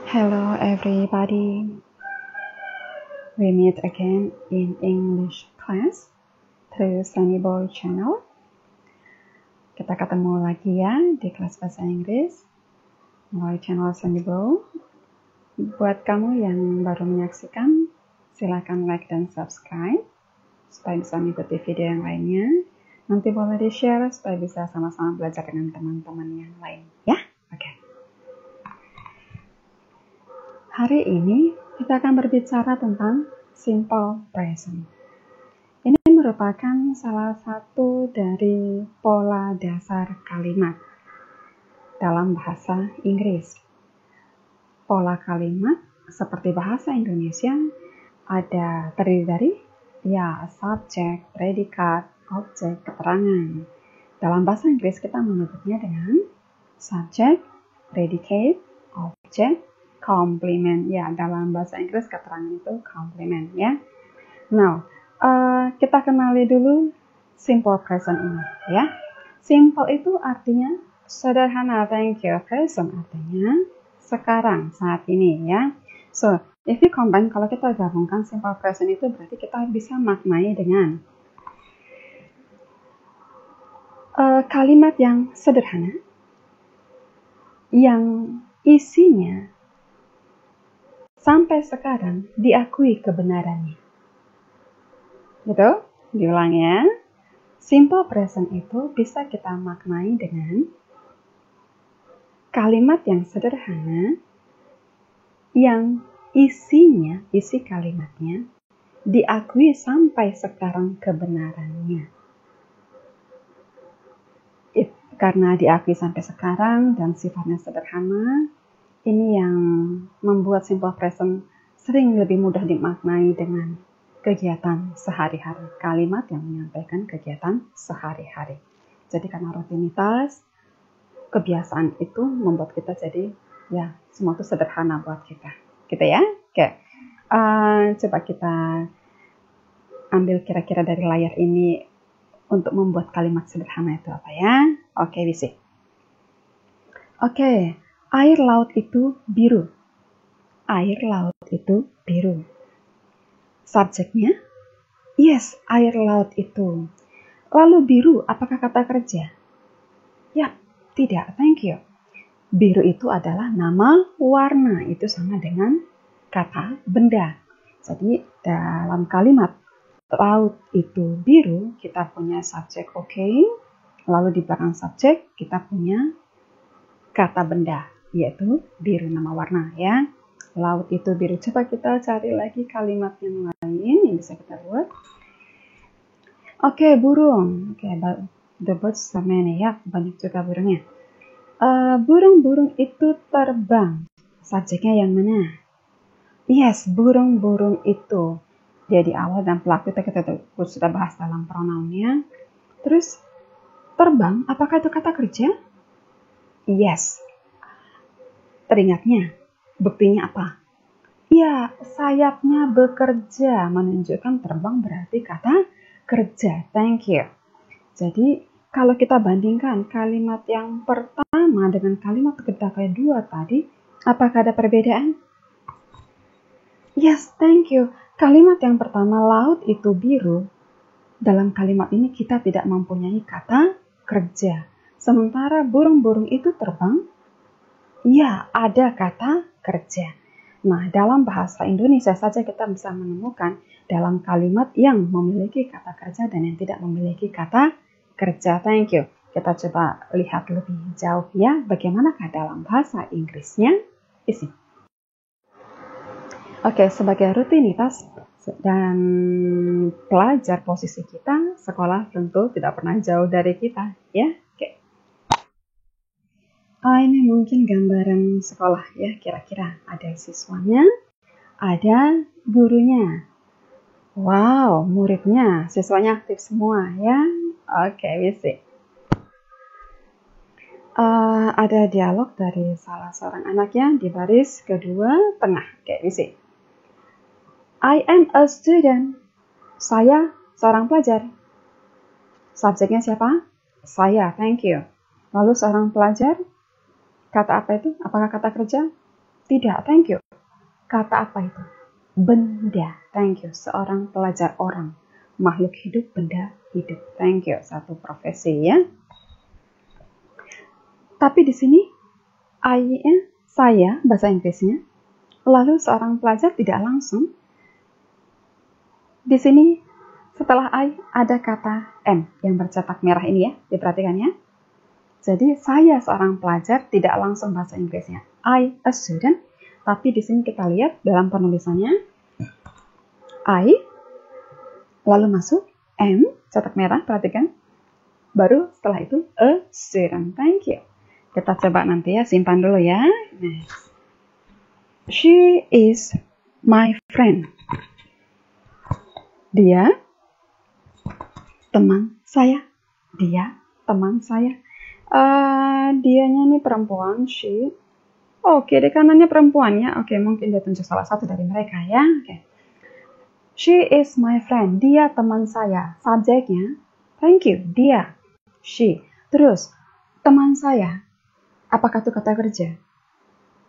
Hello everybody. We meet again in English class through Sunny Boy channel. Kita ketemu lagi ya di kelas bahasa Inggris melalui channel Sunny Boy. Buat kamu yang baru menyaksikan, silakan like dan subscribe supaya bisa mengikuti video yang lainnya. Nanti boleh di-share supaya bisa sama-sama belajar dengan teman-teman yang lain ya. Oke. Hari ini kita akan berbicara tentang simple present. Ini merupakan salah satu dari pola dasar kalimat dalam bahasa Inggris. Pola kalimat seperti bahasa Indonesia ada terdiri dari subjek, predikat, objek, keterangan. Dalam bahasa Inggris kita menyebutnya dengan subjek, predicate, objek, complement. Ya, dalam bahasa Inggris keterangan itu complement ya. Now, kita kenali dulu simple present ini ya. Simple itu artinya sederhana, thank you. Present artinya sekarang, saat ini ya. So, if you combine, kalau kita gabungkan simple present itu berarti kita bisa maknai dengan kalimat yang sederhana yang isinya sampai sekarang diakui kebenarannya. Gitu? Diulang ya. Simple present itu bisa kita maknai dengan kalimat yang sederhana yang isinya, isi kalimatnya diakui sampai sekarang kebenarannya. Karena diakui sampai sekarang dan sifatnya sederhana, ini yang membuat simple present sering lebih mudah dimaknai dengan kegiatan sehari-hari. Kalimat yang menyampaikan kegiatan sehari-hari. Jadi karena rutinitas, kebiasaan itu membuat kita jadi, ya semua itu sederhana buat kita. Gitu ya? Oke. Coba kita ambil kira-kira dari layar ini untuk membuat kalimat sederhana itu apa ya? Oke, bisa. Oke. Air laut itu biru. Air laut itu biru. Subjeknya, yes, air laut itu. Lalu biru, apakah kata kerja? Yap, tidak, thank you. Biru itu adalah nama warna, itu sama dengan kata benda. Jadi dalam kalimat laut itu biru, kita punya subjek oke. Lalu di belakang subjek kita punya kata benda, yaitu biru nama warna ya. Laut itu biru. Coba kita cari lagi kalimat yang lain yang bisa kita buat. Oke, burung. Oke, the birds are many ya, banyak juga burungnya. Burung-burung itu terbang. Subjeknya yang mana? Yes, burung-burung itu. Jadi awal dan pelaku kita sudah bahas dalam pronounnya. Terus terbang, apakah itu kata kerja? Yes. Teringatnya, buktinya apa? Ya, sayapnya bekerja, menunjukkan terbang berarti kata kerja. Thank you. Jadi, kalau kita bandingkan kalimat yang pertama dengan kalimat kedua tadi, apakah ada perbedaan? Yes, thank you. Kalimat yang pertama, laut itu biru. Dalam kalimat ini kita tidak mempunyai kata kerja. Sementara burung-burung itu terbang, ya, ada kata kerja. Nah, dalam bahasa Indonesia saja kita bisa menemukan dalam kalimat yang memiliki kata kerja dan yang tidak memiliki kata kerja. Thank you. Kita coba lihat lebih jauh ya, bagaimanakah dalam bahasa Inggrisnya. Isi. Oke, sebagai rutinitas dan pelajar posisi kita, sekolah tentu tidak pernah jauh dari kita ya. Oke. Ini mungkin gambaran sekolah ya, kira-kira ada siswanya, ada gurunya. Wow, muridnya, siswanya aktif semua ya. Oke, bisa. Ada dialog dari salah seorang anaknya di baris kedua tengah. Oke, bisa. I am a student. Saya seorang pelajar. Subjeknya siapa? Saya, thank you. Lalu seorang pelajar. Kata apa itu? Apakah kata kerja? Tidak, thank you. Kata apa itu? Benda, thank you. Seorang pelajar orang. Makhluk hidup, benda hidup. Thank you. Satu profesi ya. Tapi di sini I-nya saya, bahasa Inggrisnya. Lalu seorang pelajar tidak langsung. Di sini setelah I ada kata M yang bercetak merah ini ya. Diperhatikan ya. Jadi saya seorang pelajar tidak langsung bahasa Inggrisnya. I a student. Tapi di sini kita lihat dalam penulisannya I lalu masuk M cetak merah, perhatikan. Baru setelah itu a student. Thank you. Kita coba nanti ya, simpan dulu ya. Next. She is my friend. Dia teman saya. Dia teman saya. Dianya nih perempuan, she. Oke, di kanannya perempuan ya. Oke, mungkin dia tunjuk salah satu dari mereka ya. Oke. She is my friend. Dia teman saya. Subjeknya, thank you. Dia, she. Terus, teman saya. Apakah itu kata kerja?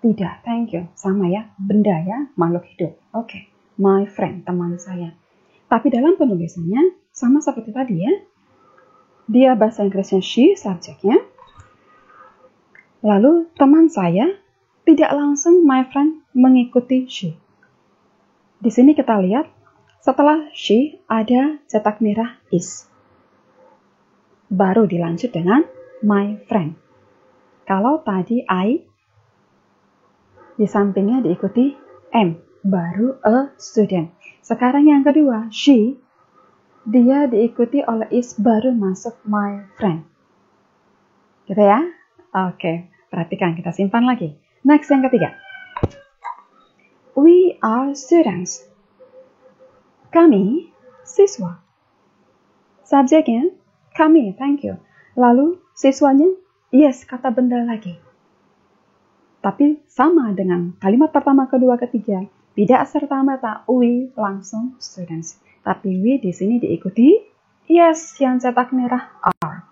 Tidak, thank you. Sama ya, benda ya, makhluk hidup. Oke, my friend, teman saya. Tapi dalam penulisannya, sama seperti tadi ya. Dia bahasa Inggrisnya she, subjeknya. Lalu teman saya, tidak langsung my friend mengikuti she. Di sini kita lihat, setelah she ada cetak merah is. Baru dilanjut dengan my friend. Kalau tadi I, di sampingnya diikuti M, baru a student. Sekarang yang kedua, she, dia diikuti oleh is, baru masuk my friend. Gitu ya? Oke, perhatikan, kita simpan lagi. Next, yang ketiga. We are students. Kami siswa. Subjeknya, kami, thank you. Lalu, siswanya, yes, kata benda lagi. Tapi sama dengan kalimat pertama, kedua, ketiga. Tidak serta-merta we langsung students. Tapi we di sini diikuti yes yang cetak merah are.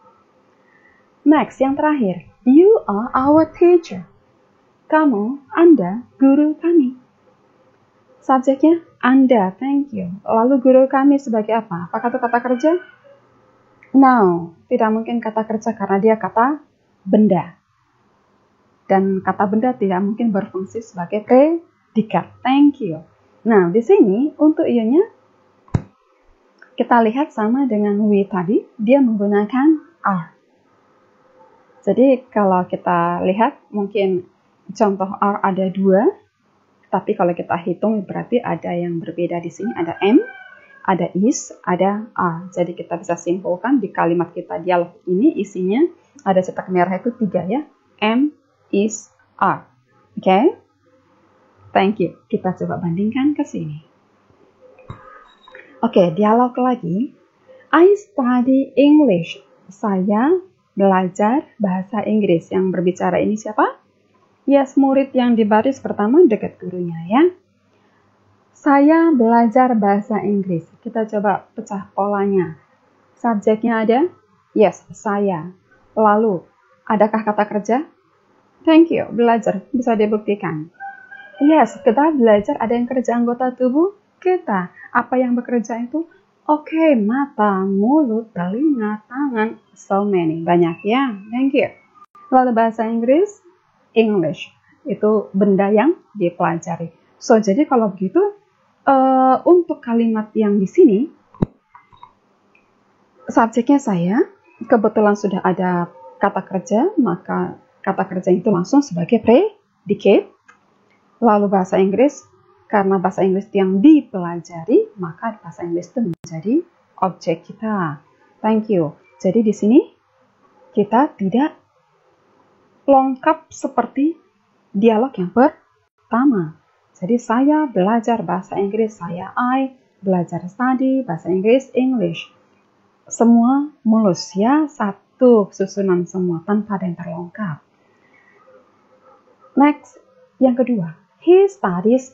Next, yang terakhir. You are our teacher. Kamu, Anda, guru kami. Subjeknya Anda, thank you. Lalu guru kami sebagai apa? Apakah itu kata kerja? No, tidak mungkin kata kerja karena dia kata benda. Dan kata benda tidak mungkin berfungsi sebagai predikat. Thank you. Nah, di sini untuk ianya kita lihat sama dengan we tadi, dia menggunakan are. Jadi kalau kita lihat mungkin contoh are ada 2, tapi kalau kita hitung berarti ada yang berbeda di sini, ada M, ada is, ada are. Jadi kita bisa simpulkan di kalimat kita dialog ini isinya ada cetak merah itu 3 ya. M, is, are. Oke? Thank you. Kita coba bandingkan ke sini. Oke, dialog lagi. I study English. Saya belajar bahasa Inggris. Yang berbicara ini siapa? Yes, murid yang di baris pertama dekat gurunya ya. Saya belajar bahasa Inggris. Kita coba pecah polanya. Subjeknya ada? Yes, saya. Lalu, adakah kata kerja? Thank you, belajar. Bisa dibuktikan. Yes, kita belajar ada yang kerja anggota tubuh kita. Apa yang bekerja itu? Oke, mata, mulut, telinga, tangan. So many. Banyak ya. Thank you. Lalu bahasa Inggris? English. Itu benda yang dipelajari. So, jadi kalau begitu, untuk kalimat yang di sini, subjeknya saya, kebetulan sudah ada kata kerja, maka kata kerja itu langsung sebagai predicate. Lalu bahasa Inggris, karena bahasa Inggris yang dipelajari, maka bahasa Inggris itu menjadi objek kita. Thank you. Jadi di sini kita tidak lengkap seperti dialog yang pertama. Jadi saya belajar bahasa Inggris, I belajar study bahasa Inggris, English. Semua mulus ya, satu susunan semua tanpa ada yang terlengkap. Next, yang kedua, he studies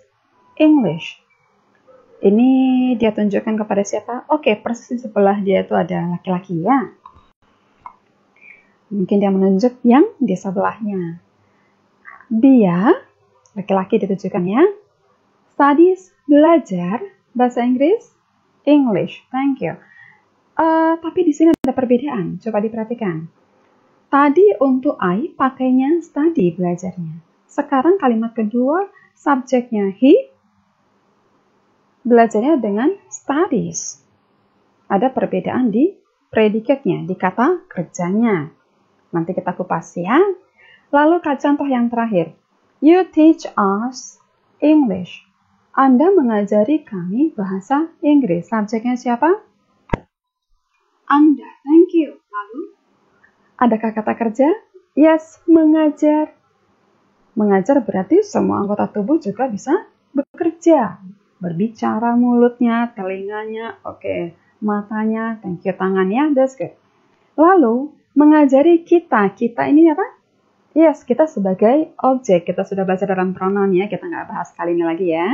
English. Ini dia tunjukkan kepada siapa? Oke, persis di sebelah dia itu ada laki-laki ya. Mungkin dia menunjuk yang di sebelahnya. Dia laki-laki ditujukan ya. Studies, belajar, bahasa Inggris, English. Thank you. Tapi di sini ada perbedaan, coba diperhatikan. Tadi untuk I pakainya study belajarnya. Sekarang kalimat kedua, subjeknya he, belajarnya dengan studies. Ada perbedaan di predikatnya, di kata kerjanya. Nanti kita kupas ya. Lalu contoh yang terakhir. You teach us English. Anda mengajari kami bahasa Inggris. Subjeknya siapa? Anda. Thank you. Lalu, adakah kata kerja? Yes, mengajar. Mengajar berarti semua anggota tubuh juga bisa bekerja. Berbicara mulutnya, telinganya, oke, matanya, thank you, tangannya, that's good. Lalu, mengajari kita. Kita ini apa? Yes, kita sebagai objek. Kita sudah belajar dalam pronoun ya, kita nggak bahas kali ini lagi ya.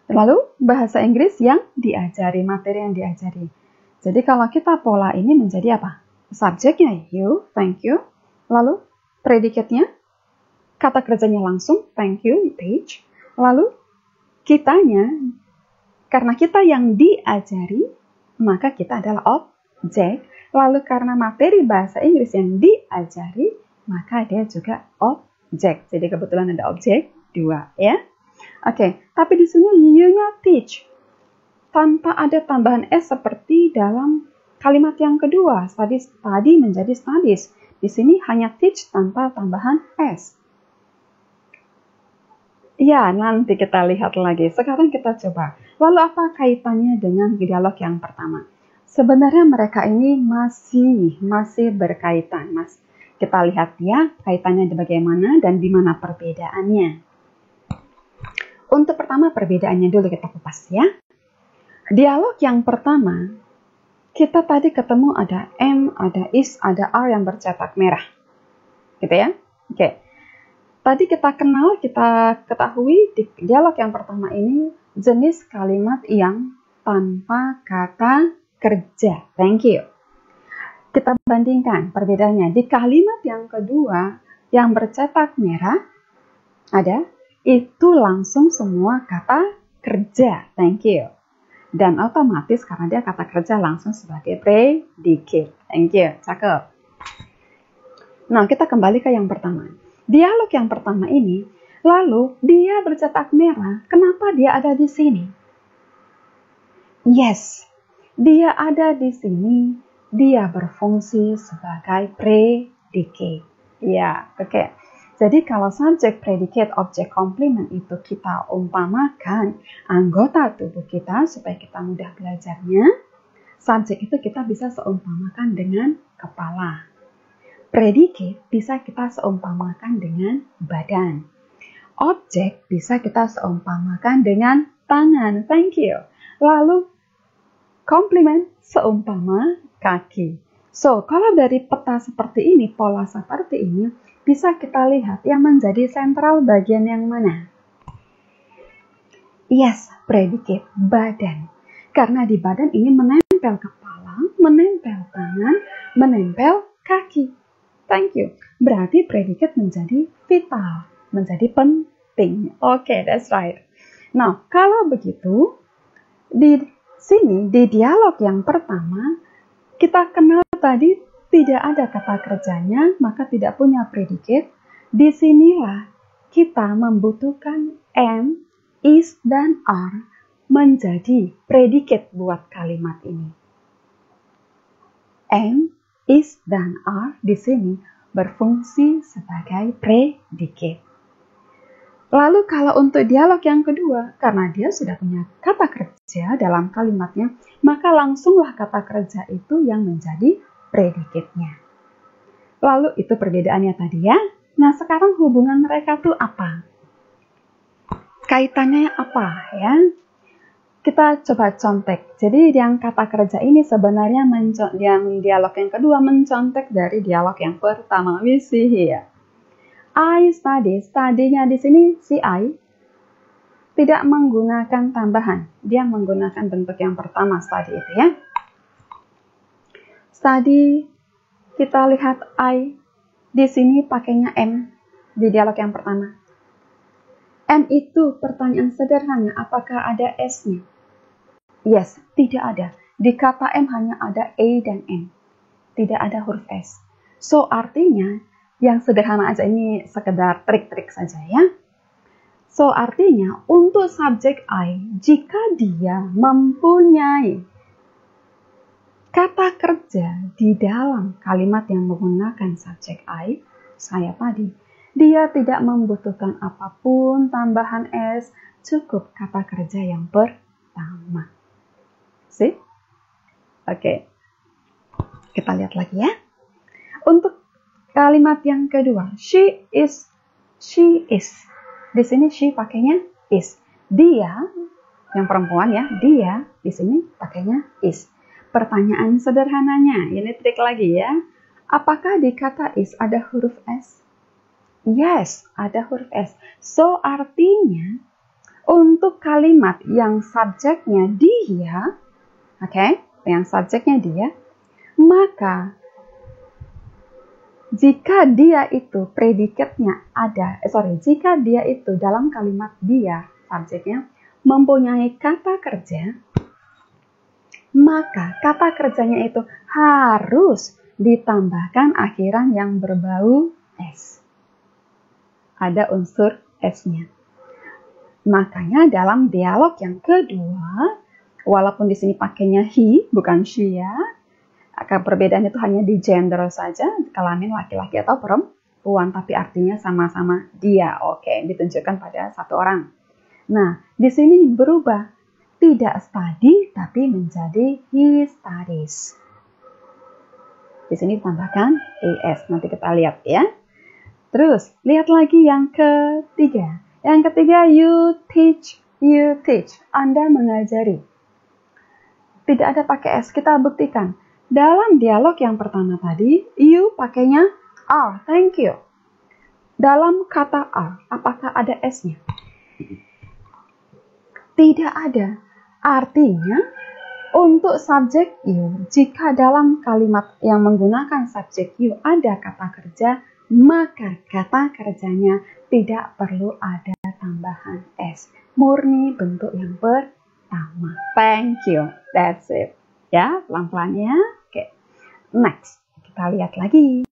Lalu, bahasa Inggris yang diajari, materi yang diajari. Jadi kalau kita pola ini menjadi apa? Subjeknya you, thank you. Lalu, predikatnya, kata kerjanya langsung, thank you, teach. Lalu, kitanya, karena kita yang diajari, maka kita adalah objek. Lalu karena materi bahasa Inggris yang diajari, maka dia juga objek. Jadi kebetulan ada objek 2 ya. Oke, tapi di sini you-nya teach. Tanpa ada tambahan S seperti dalam kalimat yang kedua. Studies tadi menjadi studies. Di sini hanya teach tanpa tambahan S. Ya, nanti kita lihat lagi. Sekarang kita coba. Lalu apa kaitannya dengan dialog yang pertama? Sebenarnya mereka ini masih berkaitan, Mas. Kita lihat ya, kaitannya bagaimana dan di mana perbedaannya. Untuk pertama perbedaannya dulu kita kupas ya. Dialog yang pertama, kita tadi ketemu ada M, ada is, ada R yang bercetak merah. Gitu ya? Oke. Tadi kita kenal, kita ketahui di dialog yang pertama ini jenis kalimat yang tanpa kata kerja. Thank you. Kita bandingkan perbedaannya. Di kalimat yang kedua yang bercetak merah ada itu langsung semua kata kerja. Thank you. Dan otomatis karena dia kata kerja langsung sebagai predicate. Thank you. Cakep. Nah, kita kembali ke yang pertama. Dialog yang pertama ini, lalu dia bercetak merah. Kenapa dia ada di sini? Yes, dia ada di sini. Dia berfungsi sebagai predicate. Ya, oke. Jadi kalau subjek, predicate, objek, komplement itu kita umpamakan anggota tubuh kita supaya kita mudah belajarnya. Subjek itu kita bisa seumpamakan dengan kepala. Predicate bisa kita seumpamakan dengan badan. Objek bisa kita seumpamakan dengan tangan. Thank you. Lalu komplement seumpama kaki. So, kalau dari peta seperti ini, pola seperti ini, bisa kita lihat yang menjadi sentral bagian yang mana? Yes, predicate, badan. Karena di badan ini menempel kepala, menempel tangan, menempel kaki. Thank you. Berarti predicate menjadi vital, menjadi penting. Oke, that's right. Nah, kalau begitu, di sini, di dialog yang pertama, kita kenal tadi tidak ada kata kerjanya, maka tidak punya predicate. Disinilah kita membutuhkan am, is, dan are menjadi predicate buat kalimat ini. Am, is, dan are di sini berfungsi sebagai predicate. Lalu kalau untuk dialog yang kedua, karena dia sudah punya kata kerja dalam kalimatnya, maka langsunglah kata kerja itu yang menjadi predicate-nya. Lalu itu perbedaannya tadi ya. Nah sekarang hubungan mereka tuh apa? Kaitannya apa ya? Kita coba contek. Jadi yang kata kerja ini sebenarnya yang dialog yang kedua mencontek dari dialog yang pertama. We see here. I study. Study-nya di sini si I tidak menggunakan tambahan. Dia menggunakan bentuk yang pertama study itu ya. Study kita lihat I di sini pakainya M. di dialog yang pertama. M itu pertanyaan sederhana, apakah ada S-nya? Yes, tidak ada. Di kata M hanya ada A dan M. Tidak ada huruf S. So, artinya, yang sederhana aja ini sekedar trik-trik saja ya. So, artinya, untuk subjek I, jika dia mempunyai kata kerja di dalam kalimat yang menggunakan subjek I, saya tadi, dia tidak membutuhkan apapun tambahan S, cukup kata kerja yang pertama. See? Oke. Kita lihat lagi ya. Untuk kalimat yang kedua, she is. Di sini she pakainya is. Dia, yang perempuan ya, dia di sini pakainya is. Pertanyaan sederhananya, ini trik lagi ya. Apakah di kata is ada huruf S? Yes, ada huruf S. So, artinya untuk kalimat yang subjeknya dia, yang subjeknya dia, maka jika dia itu predikatnya jika dia itu dalam kalimat dia, subjeknya, mempunyai kata kerja, maka kata kerjanya itu harus ditambahkan akhiran yang berbau S. Ada unsur S-nya. Makanya dalam dialog yang kedua, walaupun di sini pakainya he, bukan she ya, perbedaan itu hanya di gender saja, kelamin laki-laki atau perempuan, tapi artinya sama-sama dia. Oke, ditunjukkan pada satu orang. Nah, di sini berubah. Tidak study, tapi menjadi he studies. Di sini ditambahkan es. Nanti kita lihat ya. Terus, lihat lagi yang ketiga. Yang ketiga, you teach. Anda mengajari. Tidak ada pakai S, kita buktikan. Dalam dialog yang pertama tadi, you pakainya are, thank you. Dalam kata are, apakah ada S-nya? Tidak ada. Artinya, untuk subjek you, jika dalam kalimat yang menggunakan subjek you ada kata kerja, maka kata kerjanya tidak perlu ada tambahan S. Murni bentuk yang pertama. Thank you. That's it. Ya, pelan-pelan ya. Oke. Next, kita lihat lagi.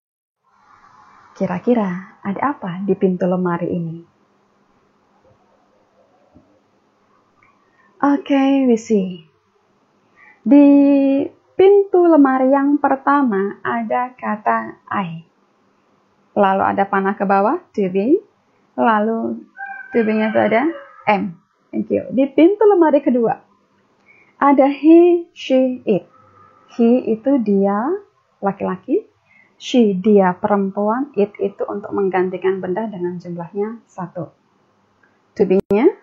Kira-kira ada apa di pintu lemari ini? Oke, we see. Di pintu lemari yang pertama ada kata I. Lalu ada panah ke bawah, to be. Lalu to be-nya itu ada M. Thank you. Di pintu lemari kedua, ada he, she, it. He itu dia, laki-laki. She, dia, perempuan. It itu untuk menggantikan benda dengan jumlahnya 1. To be-nya,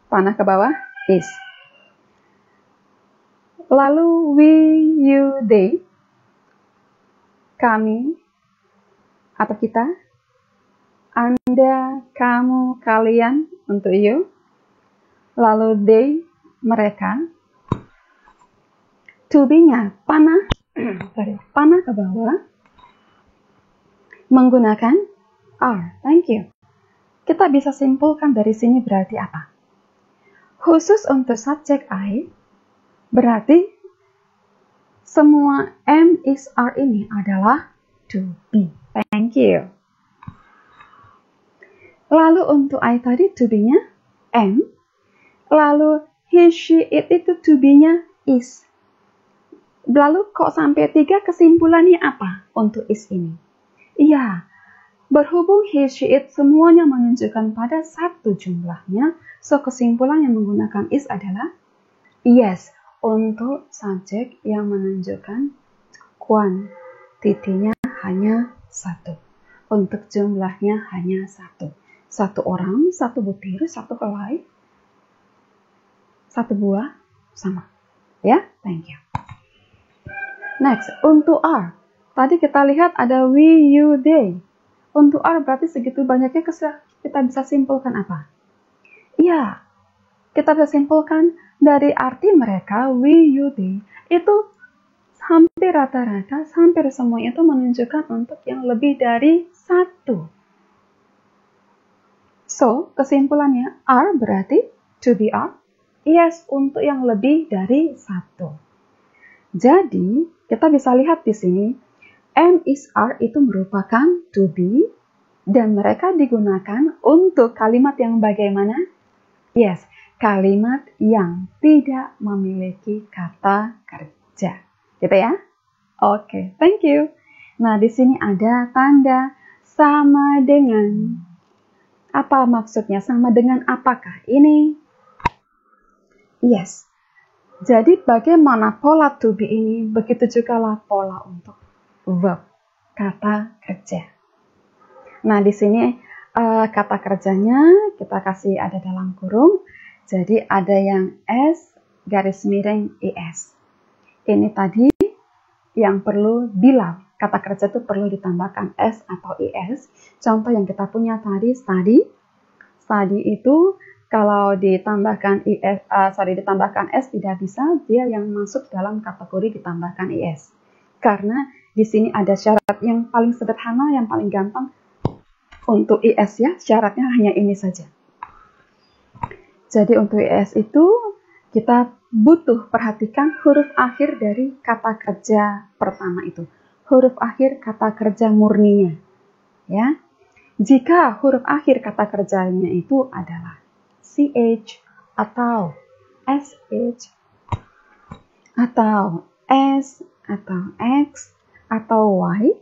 panah ke bawah, is. Lalu we, you, they. Kami, atau kita. Anda, kamu, kalian, untuk you. Lalu they, mereka. To be-nya, panah ke bawah. Menggunakan are. Thank you. Kita bisa simpulkan dari sini berarti apa? Khusus untuk subjek I, berarti semua am, is, are ini adalah to be. Thank you. Lalu untuk I tadi to be-nya am. Lalu he, she, it itu to be-nya is. Lalu kok sampai 3 kesimpulannya apa untuk is ini? Iya, berhubung he, she, it semuanya menunjukkan pada satu jumlahnya, so kesimpulan yang menggunakan is adalah yes, untuk subjek yang menunjukkan kuantitinya hanya 1. Untuk jumlahnya hanya 1. 1 orang, 1 butir, 1 helai, 1 buah, sama. Ya, thank you. Next, untuk are. Tadi kita lihat ada we, you, they. Untuk are berarti segitu banyaknya kita bisa simpulkan apa? Ya, kita bisa simpulkan dari arti mereka, we, you, they, itu hampir rata-rata, hampir semuanya itu menunjukkan untuk yang lebih dari 1. So, kesimpulannya, are berarti to be are, is untuk yang lebih dari satu. Jadi, kita bisa lihat di sini, am, is, are itu merupakan to be, dan mereka digunakan untuk kalimat yang bagaimana? Yes, kalimat yang tidak memiliki kata kerja. Gitu ya? Oke, thank you. Nah, di sini ada tanda sama dengan. Apa maksudnya? Sama dengan apakah ini? Yes. Jadi bagaimana pola to be ini, begitu juga lah pola untuk verb, kata kerja. Nah, di sini kata kerjanya kita kasih ada dalam kurung. Jadi ada yang S garis miring IS. Ini tadi yang perlu bila kata kerja itu perlu ditambahkan S atau IS. Contoh yang kita punya tadi, study. Study itu kalau ditambahkan ditambahkan S tidak bisa, dia yang masuk dalam kategori ditambahkan IS. Karena di sini ada syarat yang paling sederhana, yang paling gampang untuk IS ya, syaratnya hanya ini saja. Jadi untuk IS itu kita butuh perhatikan huruf akhir dari kata kerja pertama itu. Huruf akhir kata kerja murninya. Ya. Jika huruf akhir kata kerjanya itu adalah CH atau SH atau S atau X atau Y,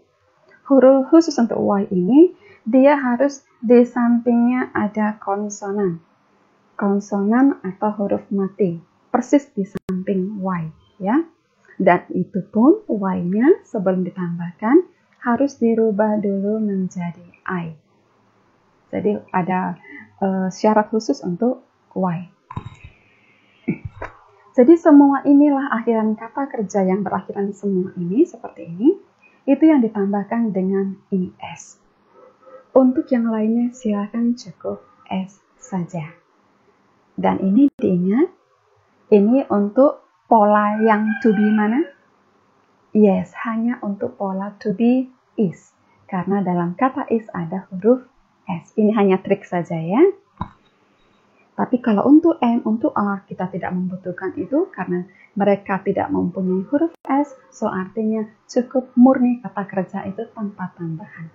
huruf khusus untuk Y ini dia harus di sampingnya ada konsonan. Konsonan atau huruf mati, persis di samping Y, ya. Dan itu pun Y-nya sebelum ditambahkan harus dirubah dulu menjadi I. Jadi ada syarat khusus untuk Y. Jadi semua inilah akhiran kata kerja yang berakhiran semua ini seperti ini, itu yang ditambahkan dengan IS. Untuk yang lainnya silakan cukup S saja. Dan ini diingat, ini untuk pola yang to be mana? Yes, hanya untuk pola to be is. Karena dalam kata is ada huruf S. Ini hanya trik saja ya. Tapi kalau untuk am, untuk are, kita tidak membutuhkan itu karena mereka tidak mempunyai huruf S. So artinya cukup murni kata kerja itu tanpa tambahan.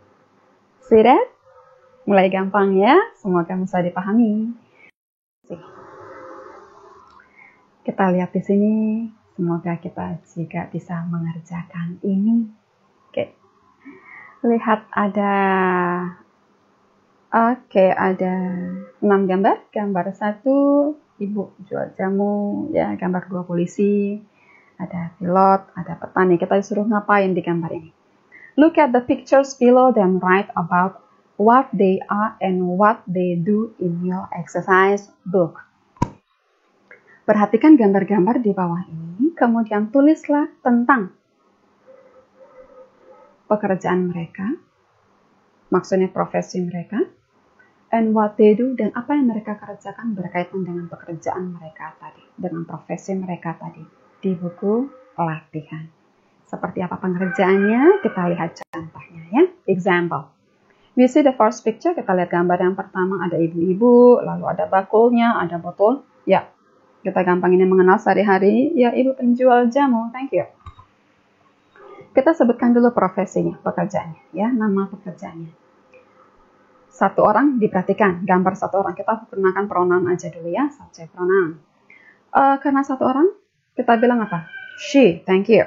See that? Mulai gampang ya. Semoga bisa dipahami. Kita lihat di sini, semoga kita juga bisa mengerjakan ini. Oke. Lihat ada 6 gambar. Gambar 1, ibu jual jamu, ya, gambar 2 polisi, ada pilot, ada petani. Kita disuruh ngapain di gambar ini? Look at the pictures below then write about what they are and what they do in your exercise book. Perhatikan gambar-gambar di bawah ini, kemudian tulislah tentang pekerjaan mereka, maksudnya profesi mereka, and what they do, dan apa yang mereka kerjakan berkaitan dengan pekerjaan mereka tadi, dengan profesi mereka tadi, di buku latihan. Seperti apa pengerjaannya, kita lihat contohnya ya. Example. We see the first picture, kita lihat gambar yang pertama, ada ibu-ibu, lalu ada bakulnya, ada botol, ya. Kita gampang ini mengenal sehari-hari, ya ibu penjual jamu, thank you. Kita sebutkan dulu profesinya, pekerjaannya, ya, nama pekerjaannya. Satu orang diperhatikan, gambar satu orang, kita gunakan pronoun aja dulu ya, subject pronoun. Karena satu orang, kita bilang apa? She, thank you.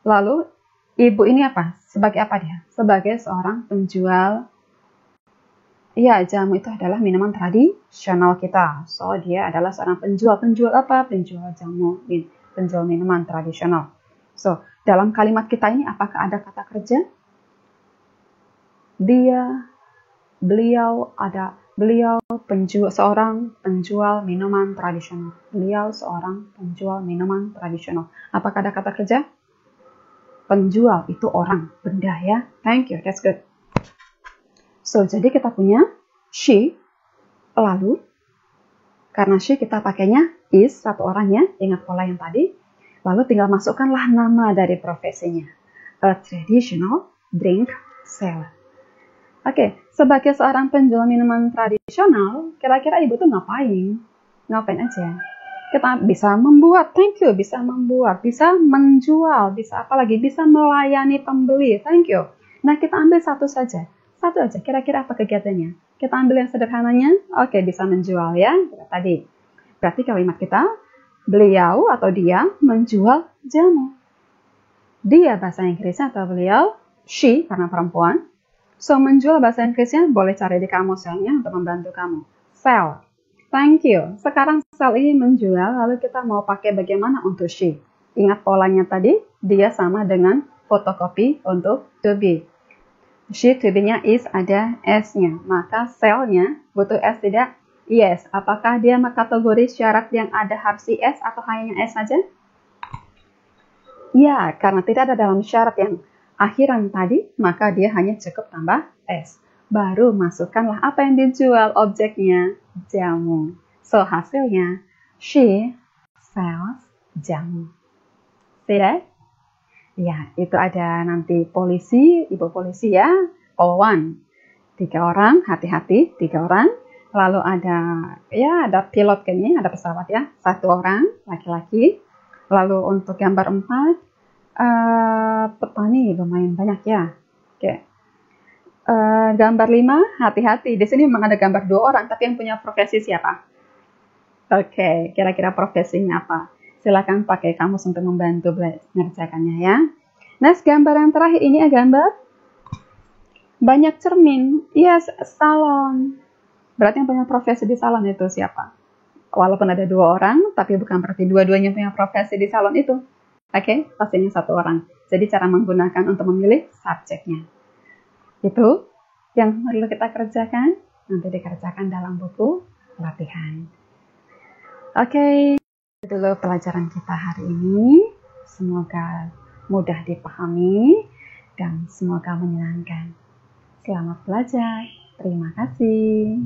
Lalu, ibu ini apa? Sebagai apa dia? Sebagai seorang penjual. Ya, jamu itu adalah minuman tradisional kita. So, dia adalah seorang penjual. Penjual apa? Penjual jamu, penjual minuman tradisional. So, dalam kalimat kita ini apakah ada kata kerja? Dia, beliau, seorang penjual minuman tradisional. Beliau seorang penjual minuman tradisional. Apakah ada kata kerja? Penjual itu orang, benda ya. Thank you, that's good. So, jadi kita punya she, lalu karena she kita pakainya is, satu orang ya, ingat pola yang tadi. Lalu tinggal masukkanlah nama dari profesinya. A traditional drink seller. Oke, sebagai seorang penjual minuman tradisional, kira-kira ibu tuh ngapain? Ngapain aja? Kita bisa membuat, thank you, bisa membuat, bisa menjual, bisa apalagi, bisa melayani pembeli, thank you. Nah, kita ambil satu saja. Satu aja, kira-kira apa kegiatannya? Kita ambil yang sederhananya, oke, bisa menjual ya, tadi. Berarti kalimat kita, beliau atau dia menjual jamu. Dia bahasa Inggrisnya atau beliau, she karena perempuan. So, menjual bahasa Inggrisnya boleh cari di kamusnya untuk membantu kamu. Sell. Thank you. Sekarang sell ini menjual, lalu kita mau pakai bagaimana untuk she. Ingat polanya tadi, dia sama dengan fotokopi untuk to be. She to be-nya is ada S-nya. Maka sell-nya butuh S tidak? Yes. Apakah dia kategori syarat yang ada harus S atau hanya S saja? Ya, karena tidak ada dalam syarat yang akhiran tadi, maka dia hanya cukup tambah S. Baru masukkanlah apa yang dijual, objeknya, jamu. So, hasilnya, she sells jamu. See that? Ya, itu ada nanti polisi, ibu polisi ya, polwan. 3 orang, hati-hati, 3 orang. Lalu ada pilot kayaknya, ada pesawat ya, 1 orang, laki-laki. Lalu untuk gambar 4, petani lumayan banyak ya. Oke. Gambar 5, hati-hati. Di sini memang ada gambar 2 orang, tapi yang punya profesi siapa? Oke, kira-kira profesinya apa? Silakan pakai kamus untuk membantu mengerjakannya ya. Next, gambar yang terakhir ini gambar banyak cermin. Yes, salon. Berarti yang punya profesi di salon itu siapa? Walaupun ada 2 orang, tapi bukan berarti dua-duanya punya profesi di salon itu. Oke, pastinya 1 orang. Jadi cara menggunakan untuk memilih subjeknya. Itu yang perlu kita kerjakan, nanti dikerjakan dalam buku latihan. Oke, itu dulu pelajaran kita hari ini. Semoga mudah dipahami dan semoga menyenangkan. Selamat belajar. Terima kasih.